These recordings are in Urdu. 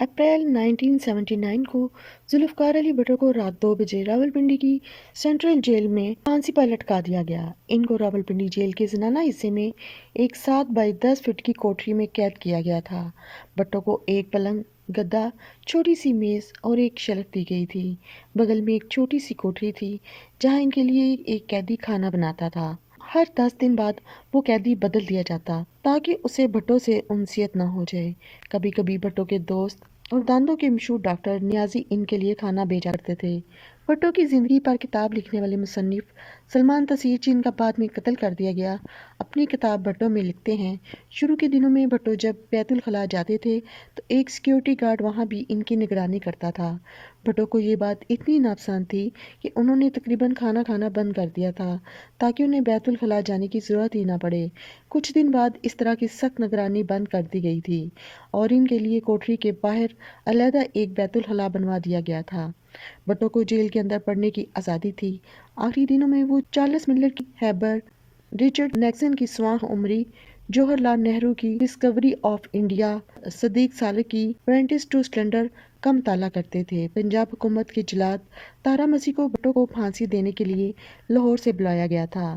اپریل 1979 کو ذوالفقار علی بھٹو کو رات 2 بجے راولپنڈی کی سینٹرل جیل میں پھانسی پر لٹکا دیا گیا۔ ان کو راولپنڈی جیل کے زنانہ حصے میں ایک 7 بائی 10 فٹ کی کوٹری میں قید کیا گیا تھا۔ بھٹو کو ایک پلنگ، گدا، چھوٹی سی میز اور ایک شیلف دی گئی تھی۔ بغل میں ایک چھوٹی سی کوٹری تھی جہاں ان کے لیے ایک قیدی کھانا بناتا تھا۔ ہر 10 دن بعد وہ قیدی بدل دیا جاتا تاکہ اسے بھٹو سے انسیت نہ ہو جائے۔ کبھی کبھی بھٹو کے دوست اور دانتوں کے مشہور ڈاکٹر نیازی ان کے لیے کھانا بھیجا کرتے تھے۔ بھٹو کی زندگی پر کتاب لکھنے والے مصنف سلمان تسیر، جن کا بعد میں قتل کر دیا گیا، اپنی کتاب بھٹو میں لکھتے ہیں، شروع کے دنوں میں بھٹو جب بیت الخلاء جاتے تھے تو ایک سیکیورٹی گارڈ وہاں بھی ان کی نگرانی کرتا تھا۔ بھٹو کو یہ بات اتنی ناپسند تھی کہ انہوں نے تقریباً کھانا کھانا بند کر دیا تھا تاکہ انہیں بیت الخلاء جانے کی ضرورت ہی نہ پڑے۔ کچھ دن بعد اس طرح کی سخت نگرانی بند کر دی گئی تھی اور ان کے لیے کوٹری کے باہر علیحدہ ایک بیت الخلاء بنوا دیا گیا تھا۔ بھٹو کو جیل کے اندر پڑھنے کی آزادی تھی۔ آخری دنوں میں وہ چارلس ملر کی ہیبر، رچرڈ نیکسن کی سواں عمری، جواہر لال نہرو کی ڈسکوری آف انڈیا، صدیق سالک کی اپرینٹس ٹو سلنڈر کا مطالعہ کرتے تھے۔ پنجاب حکومت کے جلاد طاہرہ مسیح کو بھٹو کو پھانسی دینے کے لیے لاہور سے بلایا گیا تھا۔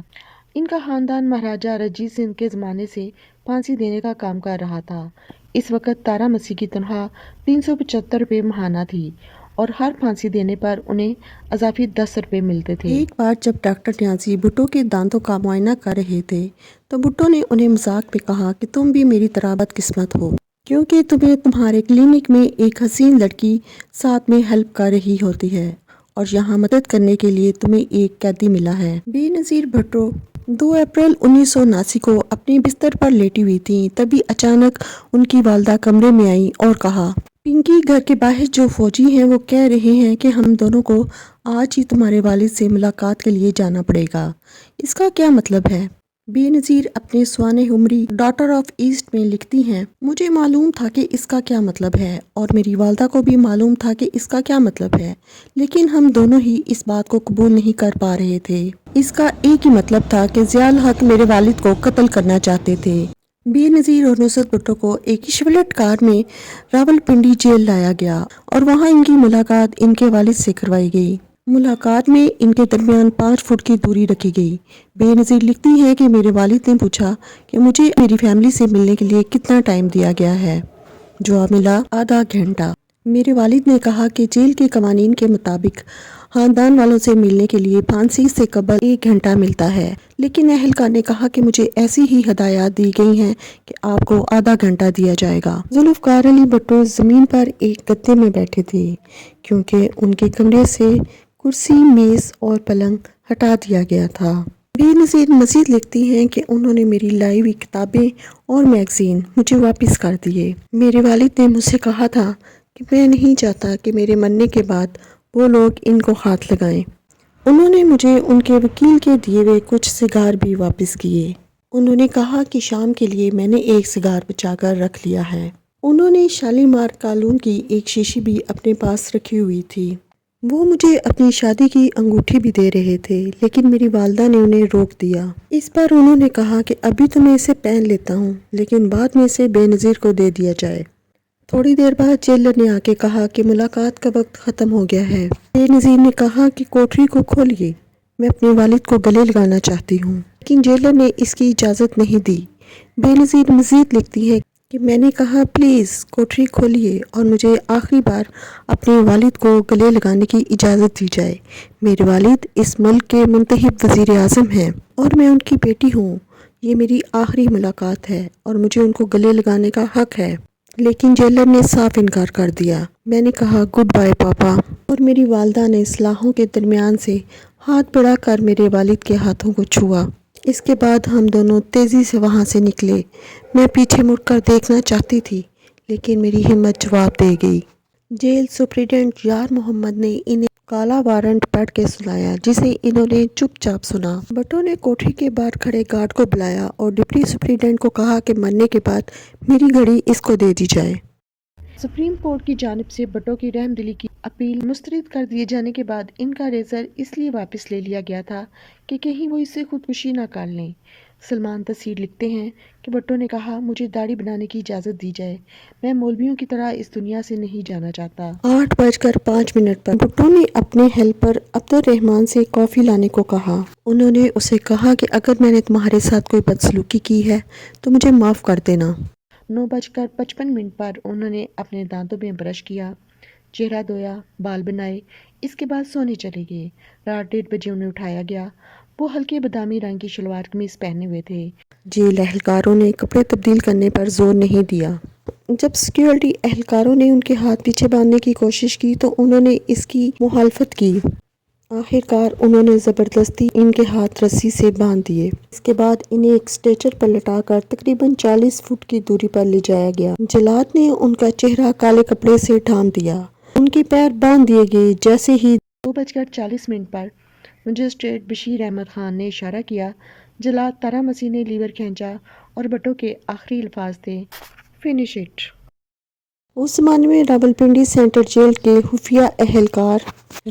ان کا خاندان مہاراجہ رنجیت سنگھ کے زمانے سے پھانسی دینے کا کام کر رہا تھا۔ اس وقت طاہرہ مسیح کی تنخواہ 375 روپے ماہانہ تھی اور ہر پھانسی دینے پر انہیں اضافی 10 روپے ملتے تھے۔ ایک بار جب ڈاکٹر نیازی بھٹو کے دانتوں کا معائنہ کر رہے تھے تو بھٹو نے انہیں مذاق میں کہا کہ تم بھی میری طرح بدقسمت ہو، کیونکہ تمہیں تمہارے کلینک میں ایک حسین لڑکی ساتھ میں ہیلپ کر رہی ہوتی ہے اور یہاں مدد کرنے کے لیے تمہیں ایک قیدی ملا ہے۔ بے نظیر بھٹو 2 اپریل 1979 کو اپنے بستر پر لیٹی ہوئی تھیں، تبھی اچانک ان کی والدہ کمرے میں آئیں اور کہا، پنکی، گھر کے باہر جو فوجی ہیں وہ کہہ رہے ہیں کہ ہم دونوں کو آج ہی تمہارے والد سے ملاقات کے لیے جانا پڑے گا۔ اس کا کیا مطلب ہے؟ بے نظیر اپنے سوانح عمری ڈاٹر آف ایسٹ میں لکھتی ہیں، مجھے معلوم تھا کہ اس کا کیا مطلب ہے اور میری والدہ کو بھی معلوم تھا کہ اس کا کیا مطلب ہے، لیکن ہم دونوں ہی اس بات کو قبول نہیں کر پا رہے تھے۔ اس کا ایک ہی مطلب تھا کہ ضیاء الحق میرے والد کو قتل کرنا چاہتے تھے۔ بے نظیر اور نصرت بھٹو کو ایک شیولٹ کار میں راولپنڈی جیل لایا گیا اور وہاں ان کی ملاقات ان کے والد سے کروائی گئی۔ ملاقات میں ان کے درمیان 5 فٹ کی دوری رکھی گئی۔ بے نظیر لکھتی ہیں کہ میرے والد نے پوچھا کہ مجھے میری فیملی سے ملنے کے لیے کتنا ٹائم دیا گیا ہے۔ جواب ملا، آدھا گھنٹہ۔ میرے والد نے کہا کہ جیل کے قوانین کے مطابق خاندان والوں سے ملنے کے لیے پھانسی سے قبل 1 گھنٹہ ملتا ہے، لیکن اہلکار نے کہا کہ مجھے ایسی ہی ہدایات دی گئی ہیں کہ آپ کو آدھا گھنٹہ دیا جائے گا۔ ذوالفقار علی بھٹو زمین پر ایک گدے میں بیٹھے تھے کیونکہ ان کے کمرے سے کرسی، میز اور پلنگ ہٹا دیا گیا تھا۔ بے نظیر مزید لکھتی ہیں کہ انہوں نے میری لائی ہوئی کتابیں اور میگزین مجھے واپس کر دیے۔ میرے والد نے مجھ سے کہا تھا کہ میں نہیں چاہتا کہ میرے مرنے کے بعد وہ لوگ ان کو ہاتھ لگائیں۔ انہوں نے مجھے ان کے وکیل کے دیے ہوئے کچھ سگار بھی واپس کیے۔ انہوں نے کہا کہ شام کے لیے میں نے ایک سگار بچا کر رکھ لیا ہے۔ انہوں نے شالیمار کالون کی ایک شیشی بھی اپنے پاس رکھی ہوئی تھی۔ وہ مجھے اپنی شادی کی انگوٹھی بھی دے رہے تھے، لیکن میری والدہ نے انہیں روک دیا۔ اس پر انہوں نے کہا کہ ابھی تو میں اسے پہن لیتا ہوں، لیکن بعد میں اسے بے نظیر کو دے دیا جائے۔ تھوڑی دیر بعد جیلر نے آ کے کہا کہ ملاقات کا وقت ختم ہو گیا ہے۔ بے نظیر نے کہا کہ کوٹری کو کھولیے، میں اپنے والد کو گلے لگانا چاہتی ہوں، لیکن جیلر نے اس کی اجازت نہیں دی۔ بے نظیر مزید لکھتی ہے کہ میں نے کہا، پلیز کوٹری کھولیے اور مجھے آخری بار اپنے والد کو گلے لگانے کی اجازت دی جائے۔ میرے والد اس ملک کے منتخب وزیر اعظم ہیں اور میں ان کی بیٹی ہوں۔ یہ میری آخری ملاقات ہے اور مجھے ان کو گلے لگانے کا حق ہے۔ لیکن جیلر نے صاف انکار کر دیا۔ میں نے کہا، گڈ بائے پاپا، اور میری والدہ نے سلاخوں کے درمیان سے ہاتھ بڑھا کر میرے والد کے ہاتھوں کو چھوا۔ اس کے بعد ہم دونوں تیزی سے وہاں سے نکلے۔ میں پیچھے مڑ کر دیکھنا چاہتی تھی، لیکن میری ہمت جواب دے گئی۔ جیل سپرنٹنڈنٹ یار محمد نے انہیں کالا وارنٹ پڑھ کے سنایا، جسے انہوں نے چپ چاپ سنا۔ بھٹو نے کوٹری کے باہر کھڑے گارڈ کو بلایا اور ڈپٹی سپرنٹنڈنٹ کو کہا کہ مرنے کے بعد میری گھڑی اس کو دے دی جائے۔ سپریم کورٹ کی جانب سے بھٹو کی رحم دلی کی اپیل مسترد کر دیے جانے کے بعد ان کا ریزر اس لیے واپس لے لیا گیا تھا کہ کہیں وہ اس سے خودکشی نہ کر لیں۔ سلمان تصیر لکھتے ہیں کہ بھٹو نے کہا مجھے داڑھی بنانے کی اجازت دی جائے، میں مولویوں کی طرح اس دنیا سے نہیں جانا چاہتا۔ 8:05 پر بھٹو نے اپنے ہیلپر عبد الرحمان سے کافی لانے کو کہا۔ انہوں نے اسے کہا کہ اگر میں نے تمہارے ساتھ کوئی بدسلوکی کی ہے تو مجھے معاف کر دینا۔ 9:55 پر انہوں نے اپنے دانتوں میں برش کیا، چہرہ دھویا، بال بنائے، اس کے بعد سونے چلے گئے۔ رات 1:30 بجے انہیں اٹھایا گیا۔ وہ ہلکے بادامی رنگ کی شلوار قمیض پہنے ہوئے تھے۔ جیل اہلکاروں نے کپڑے تبدیل کرنے پر زور نہیں دیا۔ جب سیکیورٹی اہلکاروں نے ان کے ہاتھ پیچھے باندھنے کی کوشش کی تو انہوں نے اس کی مخالفت کی۔ آخر کار انہوں نے زبردستی ان کے ہاتھ رسی سے باندھ دیے۔ اس کے بعد انہیں ایک اسٹریچر پر لٹا کر تقریباً 40 فٹ کی دوری پر لے جایا گیا۔ جلاد نے ان کا چہرہ کالے کپڑے سے ڈھانپ دیا۔ ان کے پیر باندھ دیے گئے۔ جیسے ہی 2:40 پر مجسٹریٹ بشیر احمد خان نے اشارہ کیا، جلاد طارہ مسیح نے لیور کھینچا اور بھٹو کے آخری الفاظ تھے، فنش اٹ۔ اس زمانے میں راولپنڈی سینٹرل جیل کے خفیہ اہلکار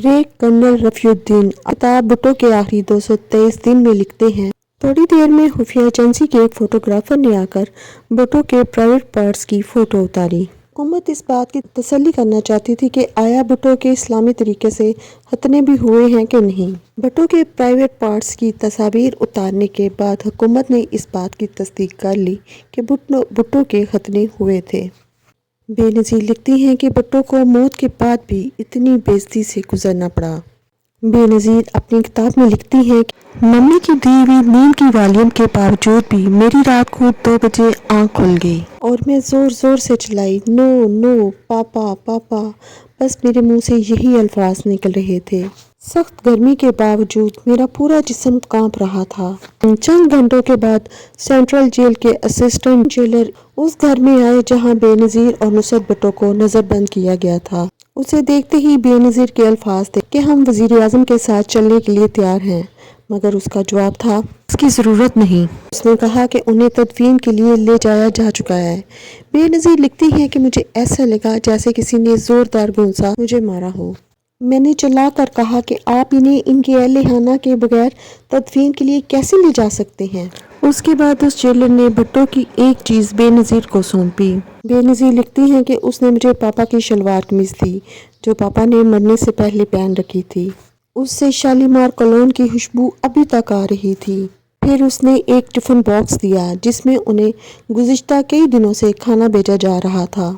ریک کرنل رفیع الدین کتاب بھٹو کے آخری 223 دن میں لکھتے ہیں، تھوڑی دیر میں خفیہ ایجنسی کے ایک فوٹوگرافر نے آ کر بھٹو کے پرائیویٹ پارٹس کی فوٹو اتاری۔ حکومت اس بات کی تسلی کرنا چاہتی تھی کہ آیا بھٹو کے اسلامی طریقے سے ختنے بھی ہوئے ہیں کہ نہیں۔ بھٹو کے پرائیویٹ پارٹس کی تصاویر اتارنے کے بعد حکومت نے اس بات کی تصدیق کر لی کہ بھٹو کے ختنے ہوئے تھے۔ بے نظیر لکھتی ہیں کہ بھٹو کو موت کے بعد بھی اتنی بے عزتی سے گزرنا پڑا۔ بے نظیر اپنی کتاب میں لکھتی ہیں کہ ممی کی دی ہوئی نیند کی والیوم کے باوجود بھی میری رات کو 2 بجے آنکھ کھل گئی اور میں زور زور سے چلائی، نو نو پاپا پاپا، بس میرے منہ سے یہی الفاظ نکل رہے تھے۔ سخت گرمی کے باوجود میرا پورا جسم کانپ رہا تھا۔ چند گھنٹوں کے بعد سینٹرل جیل کے اسسٹنٹ جیلر اس گھر میں آئے جہاں بے نظیر اور نصرت بھٹو کو نظر بند کیا گیا تھا۔ اسے دیکھتے ہی بے نظیر کے الفاظ تھے کہ ہم وزیر اعظم کے ساتھ چلنے کے لیے تیار ہیں، مگر اس کا جواب تھا اس کی ضرورت نہیں۔ اس نے کہا کہ انہیں تدفین کے لیے لے جایا جا چکا ہے۔ بے نظیر لکھتی ہیں کہ مجھے ایسا لگا جیسے کسی نے زوردار گونسا مجھے مارا ہو۔ میں نے چلا کر کہا کہ آپ انہیں ان کے اہل خانہ کے بغیر تدفین کے لیے کیسے لے جا سکتے ہیں؟ اس کے بعد اس جیلر نے بھٹو کی ایک چیز بے نظیر کو سونپی۔ بے نظیر لکھتی ہیں کہ اس نے مجھے پاپا کی شلوار قمیض دی جو پاپا نے مرنے سے پہلے پہن رکھی تھی۔ اس سے شالیمار کولون کی خوشبو ابھی تک آ رہی تھی۔ پھر اس نے ایک ٹفن باکس دیا جس میں انہیں گزشتہ کئی دنوں سے کھانا بھیجا جا رہا تھا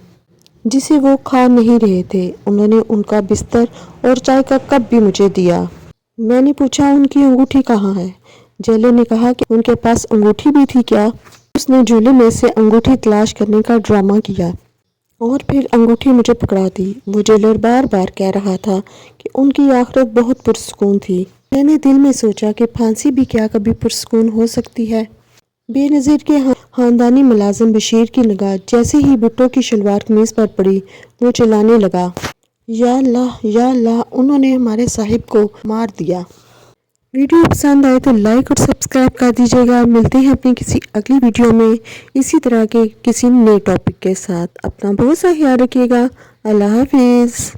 جسے وہ کھا نہیں رہے تھے۔ انہوں نے ان کا بستر اور چائے کا کپ بھی مجھے دیا۔ میں نے پوچھا ان کی انگوٹھی کہاں ہے؟ جیلر نے کہا کہ ان کے پاس انگوٹھی بھی تھی کیا؟ اس نے جھولے میں سے انگوٹھی تلاش کرنے کا ڈرامہ کیا اور پھر انگوٹھی مجھے پکڑا دی۔ وہ جیلر بار بار کہہ رہا تھا کہ ان کی آخرت بہت پرسکون تھی۔ میں نے دل میں سوچا کہ پھانسی بھی کیا کبھی پرسکون ہو سکتی ہے؟ بے نظیر کے خاندانی ملازم بشیر کی نگاہ جیسے ہی بھٹو کی شلوار قمیض پر پڑی وہ چلانے لگا، یا اللہ یا اللہ، انہوں نے ہمارے صاحب کو مار دیا۔ ویڈیو پسند آئے تو لائک اور سبسکرائب کر دیجیے گا۔ ملتے ہیں اپنی کسی اگلی ویڈیو میں اسی طرح کے کسی نئے ٹاپک کے ساتھ۔ اپنا بہت سا خیال رکھیے گا۔ اللہ حافظ۔